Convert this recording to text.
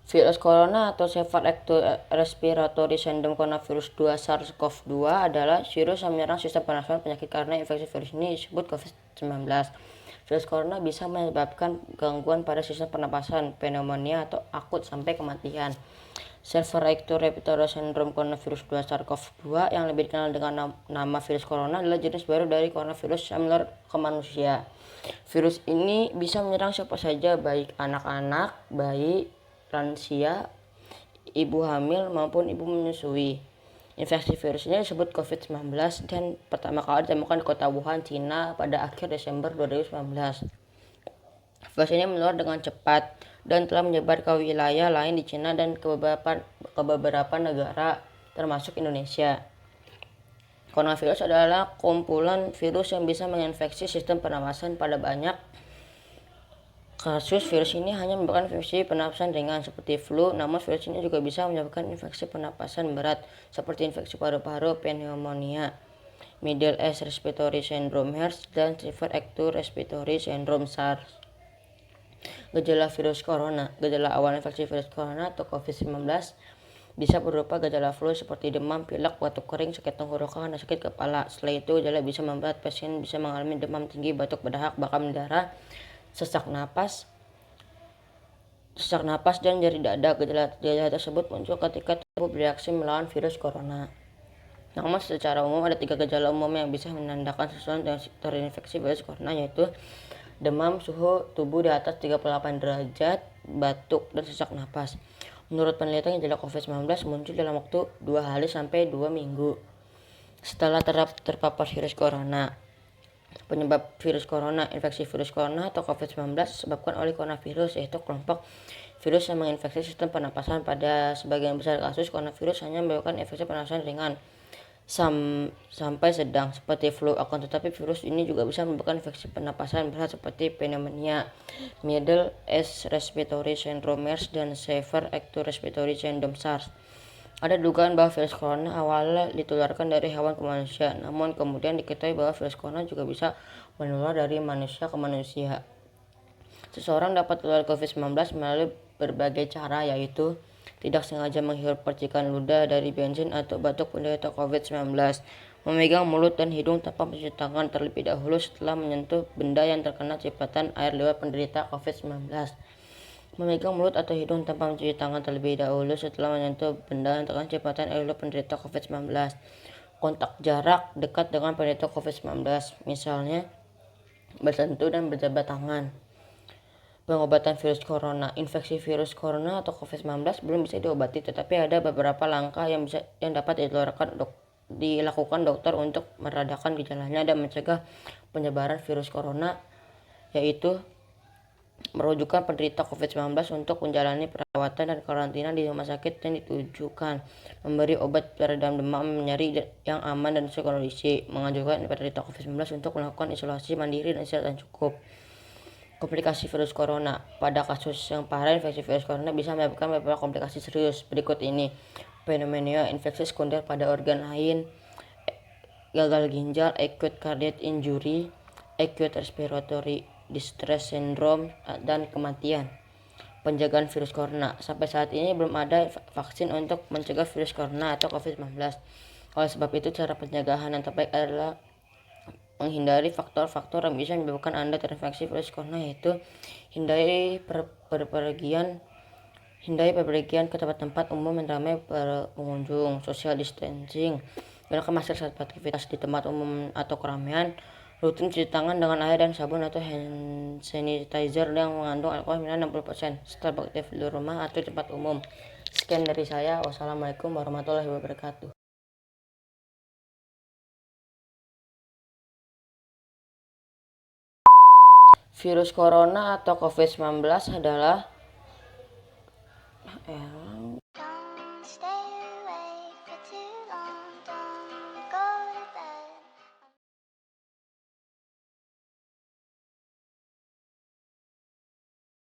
Virus corona atau Severe Acute Respiratory Syndrome Coronavirus 2 SARS-CoV-2 adalah virus yang menyerang sistem pernafasan penyakit. Karena infeksi virus ini disebut COVID-19. Virus corona bisa menyebabkan gangguan pada sistem pernapasan, pneumonia atau akut sampai kematian. Severe Acute Respiratory Syndrome Coronavirus 2 SARS-CoV-2 yang lebih dikenal dengan nama virus corona adalah jenis baru dari coronavirus yang menular ke manusia. Virus ini bisa menyerang siapa saja, baik anak-anak, bayi, lansia, ibu hamil maupun ibu menyusui. Infeksi virus ini disebut COVID-19 dan pertama kali ditemukan di kota Wuhan, Cina pada akhir Desember 2019. Virus ini menular dengan cepat dan telah menyebar ke wilayah lain di Cina dan ke beberapa negara termasuk Indonesia. Coronavirus adalah kumpulan virus yang bisa menginfeksi sistem pernapasan. Pada banyak kasus, virus ini hanya menyebabkan infeksi pernapasan ringan seperti flu, namun virus ini juga bisa menyebabkan infeksi pernapasan berat seperti infeksi paru-paru, pneumonia, Middle East Respiratory Syndrome (MERS), dan Severe Acute Respiratory Syndrome (SARS). Gejala virus corona. Gejala awal infeksi virus corona atau COVID-19 bisa berupa gejala flu seperti demam, pilek, batuk kering, sakit tenggorokan, dan sakit kepala. Setelah itu, gejala bisa memberat. Pasien bisa mengalami demam tinggi, batuk berdahak, bahkan berdarah, sesak napas, dan nyeri dada. Gejala tersebut muncul ketika tubuh bereaksi melawan virus corona. Namun secara umum ada 3 gejala umum yang bisa menandakan seseorang terinfeksi virus corona, yaitu demam, suhu tubuh di atas 38 derajat, batuk, dan sesak napas. Menurut penelitian, gejala COVID-19 muncul dalam waktu 2 hari sampai 2 minggu setelah terpapar virus corona. Penyebab virus corona. Infeksi virus corona atau COVID-19 disebabkan oleh coronavirus, yaitu kelompok virus yang menginfeksi sistem pernapasan. Pada sebagian besar kasus, coronavirus hanya menyebabkan infeksi pernapasan ringan sampai sedang seperti flu, akan tetapi virus ini juga bisa menyebabkan infeksi pernapasan berat seperti pneumonia, Middle East Respiratory Syndrome (MERS), dan Severe Acute Respiratory Syndrome (SARS). Ada dugaan bahwa virus corona awalnya ditularkan dari hewan ke manusia, namun kemudian diketahui bahwa virus corona juga bisa menular dari manusia ke manusia. Seseorang dapat tertular COVID-19 melalui berbagai cara, yaitu tidak sengaja menghirup percikan ludah dari bensin atau batuk penderita COVID-19, memegang mulut dan hidung tanpa mencuci tangan terlebih dahulu setelah menyentuh benda yang terkena cipratan air liur penderita COVID-19, memegang mulut atau hidung tanpa mencuci tangan terlebih dahulu setelah menyentuh benda yang terkena cipratan air liur penderita COVID-19, kontak jarak dekat dengan penderita COVID-19, misalnya bersentuh dan berjabat tangan. Pengobatan virus corona. Infeksi virus corona atau COVID-19 belum bisa diobati, tetapi ada beberapa langkah yang dapat dilakukan dokter untuk meredakan gejalanya dan mencegah penyebaran virus corona, yaitu merujukan penderita COVID-19 untuk menjalani perawatan dan karantina di rumah sakit yang ditujukan, memberi obat peredam demam, nyeri yang aman dan sesuai kondisi, menganjurkan penderita COVID-19 untuk melakukan isolasi mandiri dan istirahat yang cukup. Komplikasi virus corona. Pada kasus yang parah, infeksi virus corona bisa menyebabkan beberapa komplikasi serius. Berikut ini: pneumonia, infeksi sekunder pada organ lain, gagal ginjal, acute cardiac injury, acute respiratory distress syndrome, dan kematian. Penjagaan virus corona. Sampai saat ini belum ada vaksin untuk mencegah virus corona atau COVID-19. Oleh sebab itu, cara penjagaan yang terbaik adalah menghindari faktor-faktor yang bisa menyebabkan Anda terinfeksi virus corona, yaitu hindari bepergian ke tempat-tempat umum yang ramai pengunjung, social distancing, gunakan masker saat beraktivitas di tempat umum atau keramaian, rutin cuci tangan dengan air dan sabun atau hand sanitizer yang mengandung alkohol minimal 60%, setelah beraktivitas di rumah atau tempat umum. Sekian dari saya. Wassalamualaikum warahmatullahi wabarakatuh. Virus corona atau COVID-19 adalah